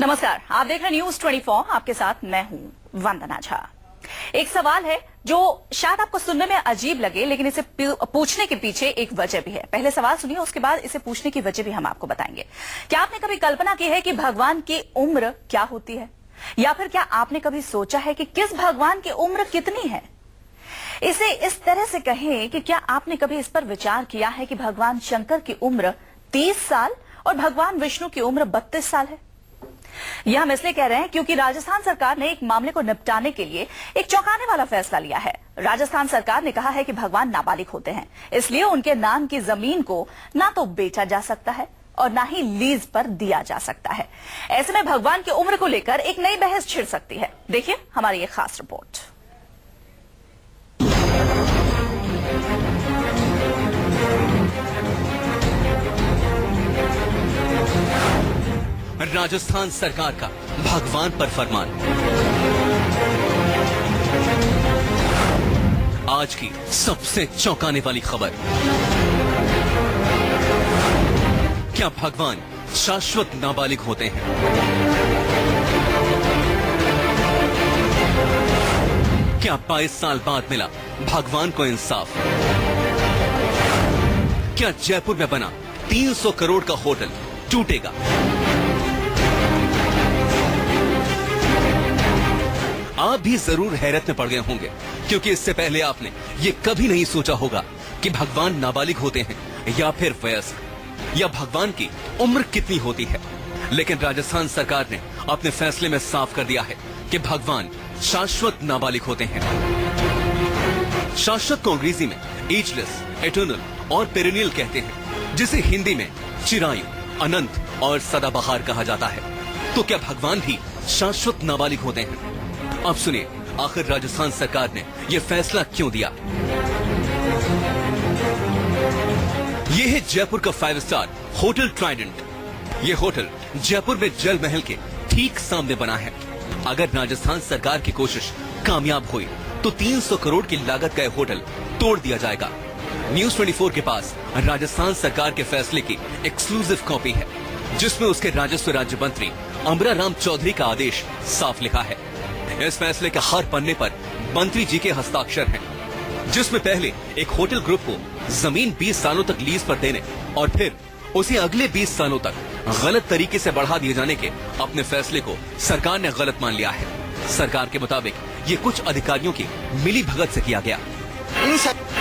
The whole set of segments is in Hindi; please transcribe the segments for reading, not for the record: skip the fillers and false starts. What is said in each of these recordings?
नमस्कार, आप देख रहे हैं न्यूज 24। आपके साथ मैं हूं वंदना झा। एक सवाल है जो शायद आपको सुनने में अजीब लगे, लेकिन इसे पूछने के पीछे एक वजह भी है। पहले सवाल सुनिए, उसके बाद इसे पूछने की वजह भी हम आपको बताएंगे। क्या आपने कभी कल्पना की है कि भगवान की उम्र क्या होती है, या फिर क्या आपने कभी सोचा है कि किस भगवान की उम्र कितनी है? इसे इस तरह से कहें कि क्या आपने कभी इस पर विचार किया है कि भगवान शंकर की उम्र 30 साल और भगवान विष्णु की उम्र 32 साल है? यह हम इसलिए कह रहे हैं क्योंकि राजस्थान सरकार ने एक मामले को निपटाने के लिए एक चौंकाने वाला फैसला लिया है। राजस्थान सरकार ने कहा है कि भगवान नाबालिग होते हैं, इसलिए उनके नाम की जमीन को ना तो बेचा जा सकता है और ना ही लीज पर दिया जा सकता है। ऐसे में भगवान की उम्र को लेकर एक नई बहस छिड़ सकती है। देखिए हमारी ये खास रिपोर्ट। राजस्थान सरकार का भगवान पर फरमान। आज की सबसे चौंकाने वाली खबर, क्या भगवान शाश्वत नाबालिग होते हैं? क्या 22 साल बाद मिला भगवान को इंसाफ? क्या जयपुर में बना 300 करोड़ का होटल टूटेगा? आप भी जरूर हैरत में पड़ गए होंगे, क्योंकि इससे पहले आपने ये कभी नहीं सोचा होगा कि भगवान नाबालिग होते हैं या फिर वयस्क, या भगवान की उम्र कितनी होती है। लेकिन राजस्थान सरकार ने अपने फैसले में साफ कर दिया है कि भगवान शाश्वत नाबालिग होते हैं। शाश्वत को अंग्रेजी में एजलेस, एटर्नल और पेरिनियल कहते हैं, जिसे हिंदी में चिरायु, अनंत और सदाबहार कहा जाता है। तो क्या भगवान भी शाश्वत नाबालिग होते हैं? अब सुनिए, आखिर राजस्थान सरकार ने यह फैसला क्यों दिया। यह है जयपुर का 5 स्टार होटल ट्राइडेंट। यह होटल जयपुर में जल महल के ठीक सामने बना है। अगर राजस्थान सरकार की कोशिश कामयाब हुई तो 300 करोड़ की लागत का यह होटल तोड़ दिया जाएगा। न्यूज 24 के पास राजस्थान सरकार के फैसले की एक्सक्लूसिव कॉपी है, जिसमें उसके राजस्व राज्य मंत्री अमरा राम चौधरी का आदेश साफ लिखा है। इस फैसले के हर पन्ने पर मंत्री जी के हस्ताक्षर हैं, जिसमें पहले एक होटल ग्रुप को जमीन 20 सालों तक लीज पर देने और फिर उसे अगले 20 सालों तक गलत तरीके से बढ़ा दिए जाने के अपने फैसले को सरकार ने गलत मान लिया है। सरकार के मुताबिक ये कुछ अधिकारियों की मिली भगत से किया गया।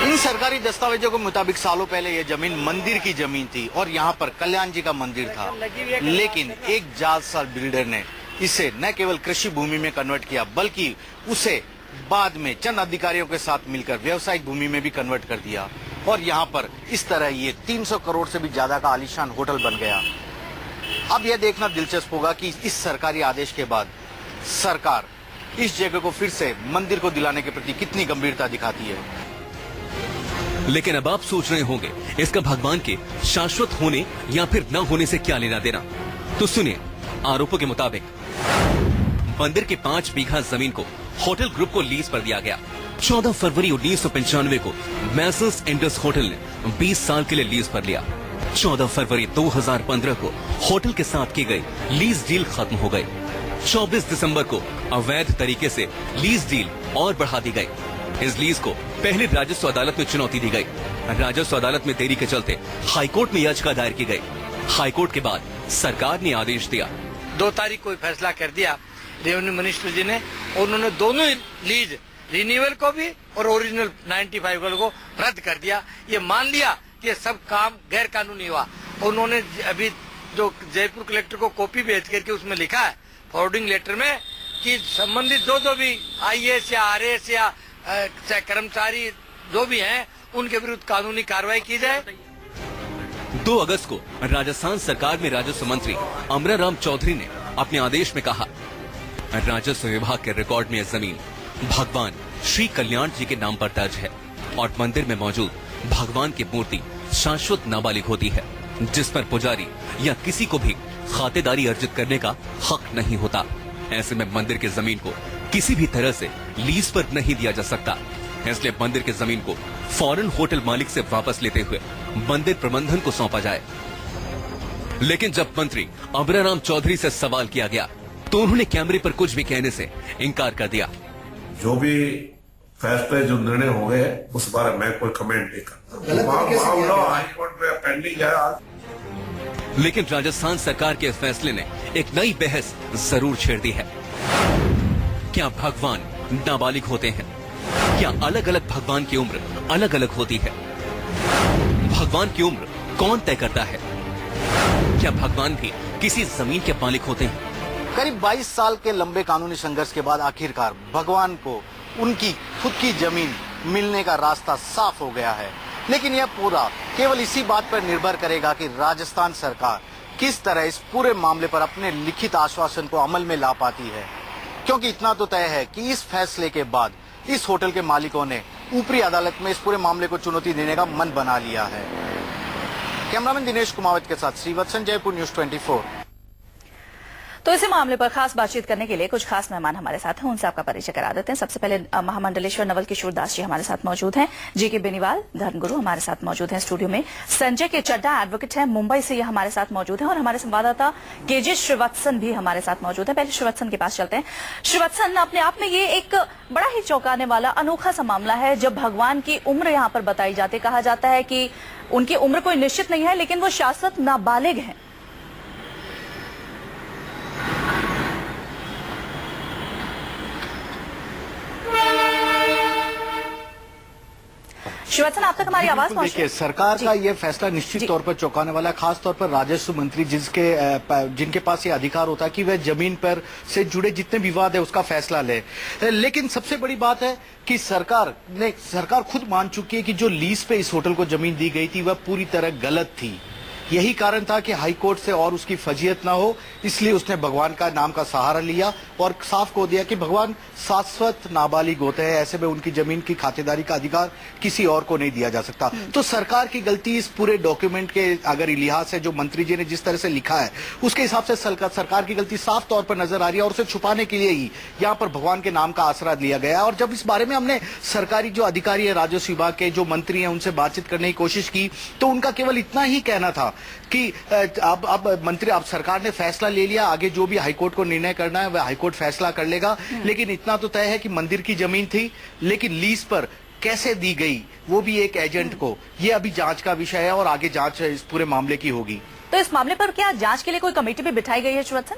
इन सरकारी दस्तावेजों के मुताबिक सालों पहले ये जमीन मंदिर की जमीन थी और यहाँ पर कल्याण जी का मंदिर था, लेकिन एक जालसाज बिल्डर ने इसे न केवल कृषि भूमि में कन्वर्ट किया, बल्कि उसे बाद में चंद अधिकारियों के साथ मिलकर व्यवसायिक भूमि में भी कन्वर्ट कर दिया और यहाँ पर इस तरह ये 300 करोड़ से भी ज्यादा का आलीशान होटल बन गया। अब यह देखना दिलचस्प होगा कि इस सरकारी आदेश के बाद सरकार इस जगह को फिर से मंदिर को दिलाने के प्रति कितनी गंभीरता दिखाती है। लेकिन अब आप सोच रहे होंगे, इसका भगवान के शाश्वत होने या फिर न होने से क्या लेना देना? तो सुनिए, आरोपों के मुताबिक मंदिर के 5 बीघा जमीन को होटल ग्रुप को लीज पर दिया गया। 14 फरवरी 1995 को मैसर्स इंडस होटल ने 20 साल के लिए लीज पर लिया। 14 फरवरी 2015 को होटल के साथ की गई लीज डील खत्म हो गई। 24 दिसंबर को अवैध तरीके से लीज डील और बढ़ा दी गई। इस लीज को पहले राजस्व अदालत में चुनौती दी गई। राजस्व अदालत में देरी के चलते हाईकोर्ट में याचिका दायर की गई। हाईकोर्ट के बाद सरकार ने आदेश दिया। 2 तारीख को फैसला कर दिया रेवेन्यू मिनिस्टर जी ने, और उन्होंने दोनों लीज रिन्यूअल को भी और ओरिजिनल 95 को रद्द कर दिया। ये मान लिया कि ये सब काम गैर कानूनी हुआ। उन्होंने अभी जो जयपुर कलेक्टर को कॉपी भेज करके उसमें लिखा है फॉरवर्डिंग लेटर में कि संबंधित जो भी IAS या RAS या चाहे कर्मचारी जो भी हैं, उनके विरुद्ध कानूनी कार्रवाई की जाए। 2 अगस्त को राजस्थान सरकार में राजस्व मंत्री अमरा राम चौधरी ने अपने आदेश में कहा, राजस्व विभाग के रिकॉर्ड में यह जमीन भगवान श्री कल्याण जी के नाम पर दर्ज है और मंदिर में मौजूद भगवान की मूर्ति शाश्वत नाबालिग होती है, जिस पर पुजारी या किसी को भी खातेदारी अर्जित करने का हक नहीं होता। ऐसे में मंदिर की जमीन को किसी भी तरह से लीज पर नहीं दिया जा सकता। इसलिए मंदिर की जमीन को फौरन होटल मालिक से वापस लेते हुए मंदिर प्रबंधन को सौंपा जाए। लेकिन जब मंत्री अमराराम चौधरी से सवाल किया गया तो उन्होंने कैमरे पर कुछ भी कहने से इनकार कर दिया। जो भी फैसले जो निर्णय हो गए उस बारे में कोई कमेंट नहीं करता। मामला हाईकोर्ट में पेंडिंग है आज। लेकिन राजस्थान सरकार के फैसले ने एक नई बहस जरूर छेड़ दी है। क्या भगवान नाबालिग होते हैं? क्या अलग अलग भगवान की उम्र अलग अलग होती है? भगवान की उम्र कौन तय करता है? क्या भगवान भी किसी जमीन के मालिक होते हैं? करीब 22 साल के लंबे कानूनी संघर्ष के बाद आखिरकार भगवान को उनकी खुद की जमीन मिलने का रास्ता साफ हो गया है। लेकिन यह पूरा केवल इसी बात पर निर्भर करेगा कि राजस्थान सरकार किस तरह इस पूरे मामले पर अपने लिखित आश्वासन को अमल में ला पाती है। क्योंकि इतना तो तय है कि इस फैसले के बाद इस होटल के मालिकों ने ऊपरी अदालत में इस पूरे मामले को चुनौती देने का मन बना लिया है। कैमरामैन दिनेश कुमावत के साथ श्रीवत्सन, जयपुर न्यूज 24। तो इसी मामले पर खास बातचीत करने के लिए कुछ खास मेहमान हमारे साथ हैं, उनसे आपका परिचय करा देते हैं। सबसे पहले महामंडलेश्वर नवल किशोर दास जी हमारे साथ मौजूद हैं। जी.के. बेनीवाल धर्मगुरु हमारे साथ मौजूद हैं स्टूडियो में। संजय के चड्डा एडवोकेट हैं, मुंबई से ये हमारे साथ मौजूद हैं। और हमारे संवाददाता के.जे. श्रीवत्सन भी हमारे साथ मौजूद है। पहले श्रीवत्सन के पास चलते हैं। श्रीवत्सन, अपने आप में ये एक बड़ा ही चौंकाने वाला अनोखा सा मामला है जब भगवान की उम्र यहाँ पर बताई जाती है। कहा जाता है कि उनकी उम्र कोई निश्चित नहीं है, लेकिन वो शाश्वत नाबालिग हैं। शिवचन, आप तक हमारी आवाज पहुंची? देखिए, सरकार का यह फैसला निश्चित तौर पर चौंकाने वाला है, खास तौर पर राजस्व मंत्री जिनके पास ये अधिकार होता है कि वह जमीन पर से जुड़े जितने विवाद है उसका फैसला ले। लेकिन सबसे बड़ी बात है कि सरकार खुद मान चुकी है कि जो लीज पे इस होटल को जमीन दी गई थी वह पूरी तरह गलत थी। यही कारण था कि हाईकोर्ट से और उसकी फजीयत ना हो, इसलिए उसने भगवान का नाम का सहारा लिया और साफ को दिया कि भगवान शाश्वत नाबालिग होते हैं, ऐसे में उनकी जमीन की खातेदारी का अधिकार किसी और को नहीं दिया जा सकता। तो सरकार की गलती इस पूरे डॉक्यूमेंट के अगर लिहाज से जो मंत्री जी ने जिस तरह से लिखा है उसके हिसाब से सरकार की गलती साफ तौर पर नजर आ रही है और उसे छुपाने के लिए ही यहाँ पर भगवान के नाम का आसरा लिया गया। और जब इस बारे में हमने सरकारी जो अधिकारी है, राजस्व विभाग के जो मंत्री हैं, उनसे बातचीत करने की कोशिश की तो उनका केवल इतना ही कहना था कि अब सरकार ने फैसला ले लिया, आगे जो भी हाईकोर्ट को निर्णय करना है वह हाईकोर्ट फैसला कर लेगा। लेकिन इतना तो तय है कि मंदिर की जमीन थी, लेकिन लीज पर कैसे दी गई वो भी एक एजेंट को, ये अभी जांच का विषय है और आगे जांच इस पूरे मामले की होगी। तो इस मामले पर क्या जांच के लिए कोई कमेटी भी बिठाई गई है श्रीवत्सन?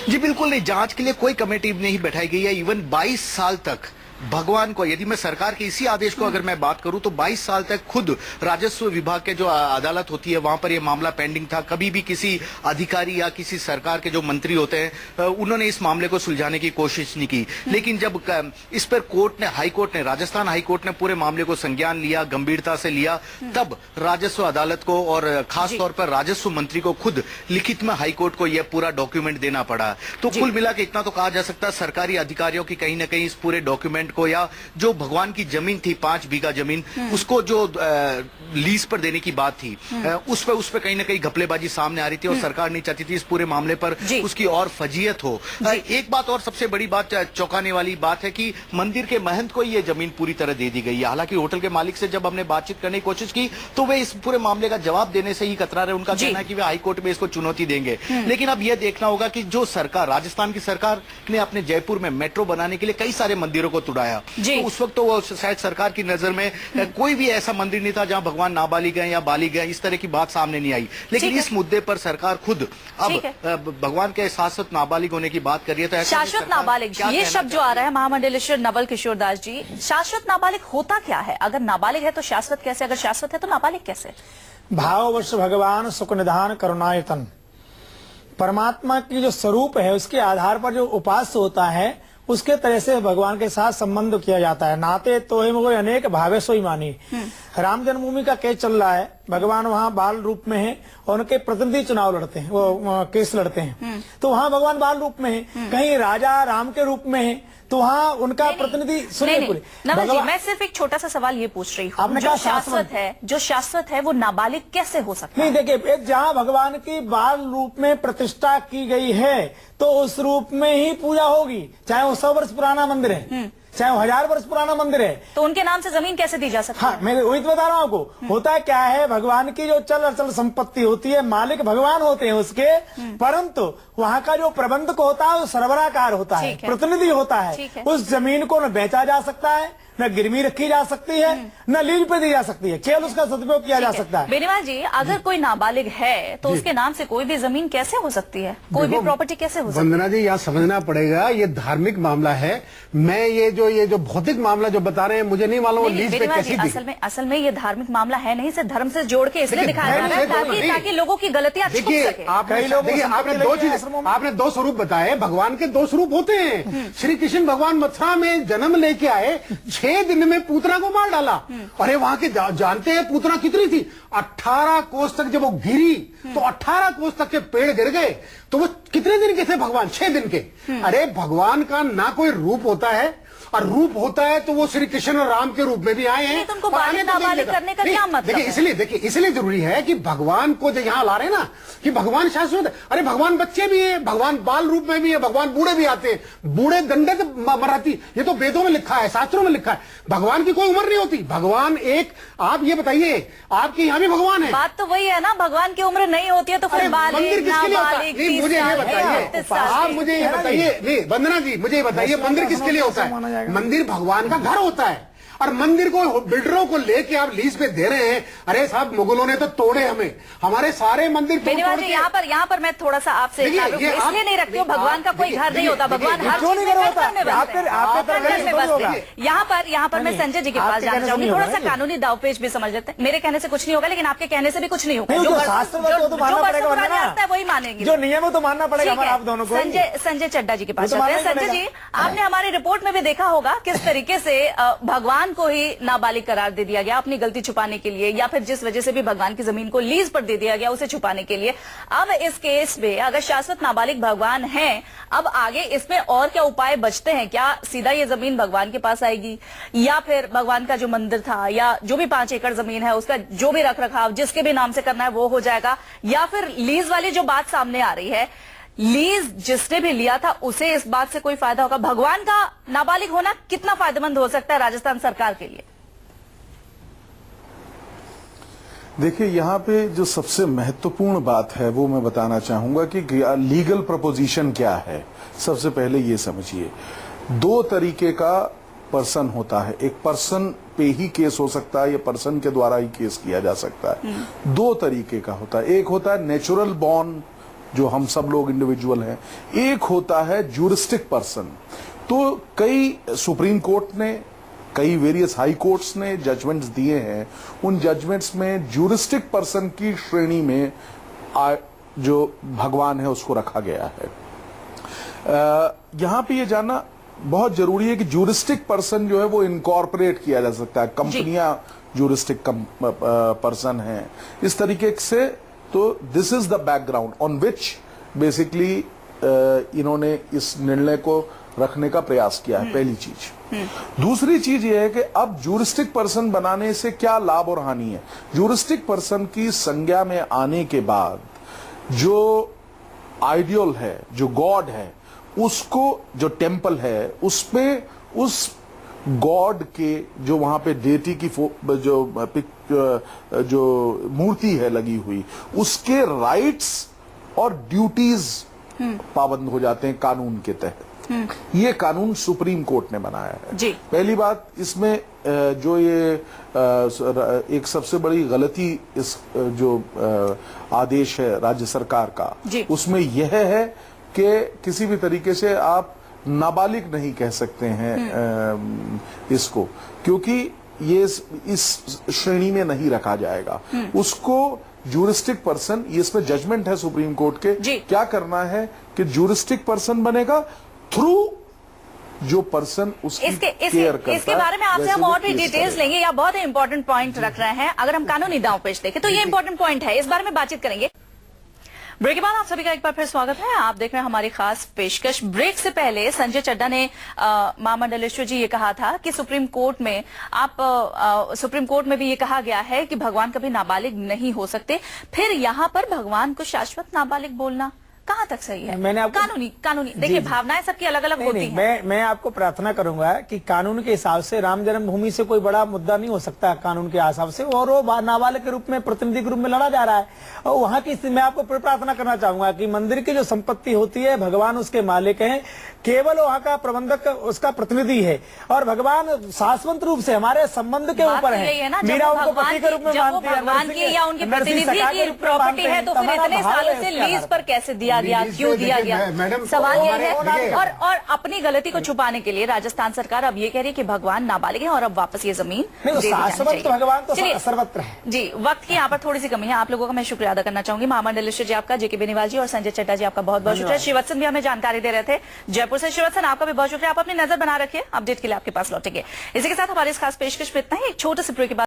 जी बिल्कुल नहीं, जांच के लिए कोई कमेटी नहीं बैठाई गई है। इवन 22 साल तक भगवान को, यदि मैं सरकार के इसी आदेश को अगर मैं बात करूं तो 22 साल तक खुद राजस्व विभाग के जो अदालत होती है वहां पर यह मामला पेंडिंग था। कभी भी किसी अधिकारी या किसी सरकार के जो मंत्री होते हैं उन्होंने इस मामले को सुलझाने की कोशिश नहीं की। लेकिन जब इस पर राजस्थान हाईकोर्ट ने पूरे मामले को संज्ञान लिया, गंभीरता से लिया, तब राजस्व अदालत को और खास तौर पर राजस्व मंत्री को खुद लिखित में हाईकोर्ट को यह पूरा डॉक्यूमेंट देना पड़ा। तो कुल मिला के इतना तो कहा जा सकता है सरकारी अधिकारियों की कहीं ना कहीं इस पूरे डॉक्यूमेंट को, या जो भगवान की जमीन थी 5 बीघा जमीन, उसको जो लीज पर देने की बात थी उस पर कहीं ना कहीं घपलेबाजी सामने आ रही थी और सरकार नहीं चाहती थी इस पूरे मामले पर उसकी और फजीयत हो। एक बात और सबसे बड़ी बात, चौंकाने वाली बात है कि मंदिर के महंत को ये जमीन पूरी तरह दे दी गई है। हालांकि होटल के मालिक से जब हमने बातचीत करने की कोशिश की तो वे इस पूरे मामले का जवाब देने से ही कतरा रहे। उनका कहना है कि वे हाईकोर्ट में इसको चुनौती देंगे। लेकिन अब यह देखना होगा कि जो सरकार, राजस्थान की सरकार ने अपने जयपुर में मेट्रो बनाने के लिए कई सारे मंदिरों को तुड़ाया, तो उस वक्त तो वो शायद सरकार की नजर में कोई भी ऐसा मंदिर नहीं था जहां भगवान नाबालिग हैं या बालिग हैं, इस तरह की बात सामने नहीं आई। लेकिन इस मुद्दे पर सरकार खुद अब भगवान के शाश्वत नाबालिग होने की बात कर रही है। तो शाश्वत नाबालिग, ये शब्द जो आ रहा है महामंडलेश्वर नवल किशोर दास जी, शाश्वत नाबालिग होता क्या है? अगर नाबालिग है तो शाश्वत कैसे, अगर शाश्वत है तो नाबालिग कैसे? भाववर्ष भगवान सुख निधान करुणायतन, परमात्मा की जो स्वरूप है उसके आधार पर जो उपास्य होता है उसके तरह से भगवान के साथ संबंध किया जाता है। नाते तो ही मुझे अनेक भावे सोई मानी। राम जन्मभूमि का केस चल रहा है, भगवान वहाँ बाल रूप में है और उनके प्रतिनिधि चुनाव लड़ते हैं, वो केस लड़ते हैं, तो वहाँ भगवान बाल रूप में है। कहीं राजा राम के रूप में है तो वहाँ उनका प्रतिनिधि सुनिए पूरी। नवल जी, मैं सिर्फ एक छोटा सा सवाल ये पूछ रही हूँ, जो शाश्वत है वो नाबालिग कैसे हो सकता है? नहीं देखिए, जहाँ भगवान की बाल रूप में प्रतिष्ठा की गई है तो उस रूप में ही पूजा होगी, चाहे वो 100 वर्ष पुराना मंदिर है। चाहे वो 1000 वर्ष पुराना मंदिर है। तो उनके नाम से जमीन कैसे दी जा सकती हाँ, है? मैं वही तो बता रहा हूँ आपको। होता है क्या है, भगवान की जो चल अचल संपत्ति होती है, मालिक भगवान होते हैं उसके, परंतु वहाँ का जो प्रबंधक होता है वो सरबराहकार होता है, ठीक है। प्रतिनिधि होता ठीक है। है। उस जमीन को न बेचा जा सकता है, न गिरवी रखी जा सकती है, न लीज पे दी जा सकती है, केवल उसका सदुपयोग किया जा सकता है। बेनीवाल जी, अगर कोई नाबालिग है तो उसके नाम से कोई भी जमीन कैसे हो सकती है, कोई भी प्रॉपर्टी कैसे हो सकती है? वंदना जी, यहाँ समझना पड़ेगा, ये धार्मिक मामला है। मैं ये जो भौतिक मामला जो बता रहे हैं, मुझे नहीं मालूम वो नहीं, लीज पे बेनीवाल कैसी जी, थी। असल में ये धार्मिक मामला है नहीं, सिर्फ धर्म से जोड़ के इसलिए देखिए, दिखाया जा रहा है धर्म से ताकि लोगों की गलतियां छुप देखिए, सके। आपने कई लोग देखिए, संपत्ति आपने लेके दो चीजें, आश्रमों में- आपने 2 स्वरूप बताए। भगवान के 2 स्वरूप होते हैं। श्री कृष्ण भगवान मथुरा में जन्म लेके आए, 6 दिन में पूतना को मार डाला। अरे वहां के जानते हैं पूतना कितनी थी? 18 कोस तक जब वो गिरी तो 18 कोस तक के पेड़ गिर गए। तो वो कितने दिन के थे भगवान? 6 दिन के। अरे भगवान का ना कोई रूप होता है, और रूप होता है तो वो श्री कृष्ण और राम के रूप में भी आए हैं। तुमको और आने बालिग तो नहीं नाबालिग देता। करने का नहीं, क्या मतलब देखिए, इसलिए जरूरी है कि भगवान को जो यहाँ ला रहे हैं ना, कि भगवान शाश्वत है। अरे भगवान बच्चे भी है, भगवान बाल रूप में भी है, भगवान बूढ़े भी आते हैं। बूढ़े दंडक मराती, ये तो वेदों में लिखा है, शास्त्रों में लिखा है। भगवान की कोई उम्र नहीं होती। भगवान एक, आप ये बताइए, आपके यहाँ भी भगवान है। बात तो वही है ना, भगवान की उम्र नहीं होती है तो फिर अरे मंदिर बालिग किसके लिए होता है? नाबालिग नहीं, मुझे ये बताइए, 30 साल आप के। मुझे ये बताइए, नहीं वंदना जी, मुझे ये बताइए, मंदिर किसके लिए होता माना है? जाएगा। मंदिर भगवान का घर होता है, और मंदिर को बिल्डरों को लेके आप लीज पे दे रहे हैं। अरे साहब, मुगलों ने तो तोड़े हमें, हमारे सारे मंदिर तोड़ बेनीवाल तोड़ जी, के- यहाँ पर मैं थोड़ा सा आपसे देखिए, ताल्लुक ये इसलिए आप- नहीं रखती हूँ, देखिए, भगवान का आप- कोई घर नहीं देखिए, होता, भगवान देखिए, हर क्यों चीज नहीं में घर घर होता? में बसते हैं। आपके तरफ घर में नहीं बसते होगा। हैं। यहाँ पर मैं नहीं, संजय जी के आपके पास जाना कहने से चाहूंगी, नहीं थोड़ा होगा सा ये। कानूनी दावपेच भी समझ लेते हैं। मेरे कहने से कुछ नहीं होगा, लेकिन आपके कहने से भी कुछ नहीं होगा। नहीं, जो जो बरसों- शास्त्र में तो मानना जो पड़ेगा, बरसों पुराने वरना आता है वही मानेंगे। जो नियम है तो मानना पड़ेगा ठीक हमारा है। आप दोनों को। संजय चड्डा जी के पास वो तो चलते हैं। मानना ही संजय जी, पड़ेगा। आपने हमारी रिपोर्ट में भी देखा होगा किस तरीके से भगवान को ही नाबालिग करार दे दिया गया अपनी गलती छुपाने के लिए, या फिर जिस वजह से भी भगवान की जमीन को लीज पर दे दिया गया उसे छुपाने के लिए। अब इस केस में अगर शाश्वत नाबालिग भगवान हैं, अब आगे इसमें और क्या उपाय बचते हैं? क्या सीधा ये जमीन भगवान के पास आएगी, या फिर भगवान का जो मंदिर था या जो भी 5 एकड़ जमीन है उसका जो भी रख रखाव जिसके भी नाम से करना है वो हो जाएगा, या फिर लीज वाली जो बात सामने आ रही है, लीज जिसने भी लिया था उसे इस बात से कोई फायदा होगा? भगवान का नाबालिग होना कितना फायदेमंद हो सकता है राजस्थान सरकार के लिए? देखिए, यहाँ पे जो सबसे महत्वपूर्ण बात है वो मैं बताना चाहूंगा कि लीगल प्रपोजिशन क्या है। सबसे पहले ये समझिए, 2 तरीके का पर्सन होता है। एक पर्सन पे ही केस हो सकता है, या पर्सन के द्वारा ही केस किया जा सकता है। 2 तरीके का होता है। एक होता है नेचुरल बॉर्न, जो हम सब लोग इंडिविजुअल हैं। एक होता है ज्यूरिस्टिक पर्सन। तो कई सुप्रीम कोर्ट ने, कई वेरियस हाई कोर्ट्स ने जजमेंट्स दिए हैं। उन जजमेंट्स में ज्यूरिस्टिक पर्सन की श्रेणी में जो भगवान है उसको रखा गया है। यहां पे ये जानना बहुत जरूरी है कि ज्यूरिस्टिक पर्सन जो है वो इनकॉर्पोरेट किया जा सकता है। कंपनियां ज्यूरिस्टिक पर्सन हैं इस तरीके से। तो this is the background on which basically इन्होंने इस निर्णय को रखने का प्रयास किया है। पहली चीज। दूसरी चीज यह है कि अब ज्यूरिस्टिक पर्सन बनाने से क्या लाभ और हानि है। ज्यूरिस्टिक पर्सन की संज्ञा में आने के बाद जो आइडियल है, जो गॉड है, उसको, जो टेम्पल है, उसपे उस गॉड के जो वहां पे डेटी की जो मूर्ति है लगी हुई, उसके राइट्स और ड्यूटीज पाबंद हो जाते हैं कानून के तहत। ये कानून सुप्रीम कोर्ट ने बनाया है। जी। पहली बात, इसमें जो ये एक सबसे बड़ी गलती इस जो आदेश है राज्य सरकार का, उसमें यह है कि किसी भी तरीके से आप नाबालिग नहीं कह सकते हैं इसको, क्योंकि ये इस श्रेणी में नहीं रखा जाएगा। उसको ज्यूरिस्टिक पर्सन, इसमें जजमेंट है सुप्रीम कोर्ट के, क्या करना है कि ज्यूरिस्टिक पर्सन बनेगा थ्रू जो पर्सन उसकी केयर करता है। इसके बारे में आपसे हम और भी डिटेल्स लेंगे, या बहुत ही इंपॉर्टेंट पॉइंट रख रहे हैं। अगर हम कानूनी दांवपेच देखें तो ये इंपॉर्टेंट पॉइंट है, इस बारे में बातचीत करेंगे। ब्रेक के बाद आप सभी का एक बार फिर स्वागत है। आप देख रहे हैं हमारी खास पेशकश। ब्रेक से पहले संजय चड्डा ने महामंडलेश्वर जी ये कहा था कि सुप्रीम कोर्ट में भी ये कहा गया है कि भगवान कभी नाबालिग नहीं हो सकते। फिर यहाँ पर भगवान को शाश्वत नाबालिग बोलना कहाँ तक सही है? मैंने आपको- कानूनी देखिए, जी। भावनाएं सबकी अलग अलग होती हैं। मैं आपको प्रार्थना करूंगा कि कानून के हिसाब से राम जन्मभूमि से कोई बड़ा मुद्दा नहीं हो सकता कानून के हिसाब से, और वो नाबालिग के रूप में, प्रतिनिधि के रूप में लड़ा जा रहा है। और वहां की मैं आपको प्रार्थना करना चाहूंगा कि मंदिर की जो संपत्ति होती है, भगवान उसके मालिक हैं, केवल वहां का प्रबंधक उसका प्रतिनिधि है, और भगवान शाश्वत रूप से हमारे संबंध के बात ऊपर तो यही है ना, है। जब मीरा वो उनको भगवान पति के रूप में की- जब वो मानती है, भगवान की या उनके प्रतिनिधि की प्रॉपर्टी है, तो फिर इतने सालों से लीज पर कैसे दिया गया, लीज क्यों पे दिया देखिए, गया? मैडम, सवाल ये हमारे- है। देखिए- और अपनी गलती को छुपाने के लिए राजस्थान सरकार अब ये कह रही है कि भगवान नाबालिग है और अब वापस ये जमीन नहीं, दे दी जानी शाश्वत चाहिए। भगवान तो चलिए, सर्वत्र है। जी, वक्त की यहाँ पर थोड़ी सी कमी है। आप लोगों का मैं शुक्रिया अदा करना चाहूंगी। महामंडलेश्वर जी आपका, जेके बेनीवाल जी और संजय चड्डा जी आपका बहुत बहुत शुक्रिया। श्रीवत्सन भी हमें जानकारी दे रहे थे जयपुर से। श्रीवत्सन, आपका भी बहुत शुक्रिया। आप अपनी नजर बना रखिए, अपडेट के लिए आपके पास लौटेंगे। इसी के साथ हमारी इस खास पेशकश में इतना ही। एक छोटे से ब्रेक के बाद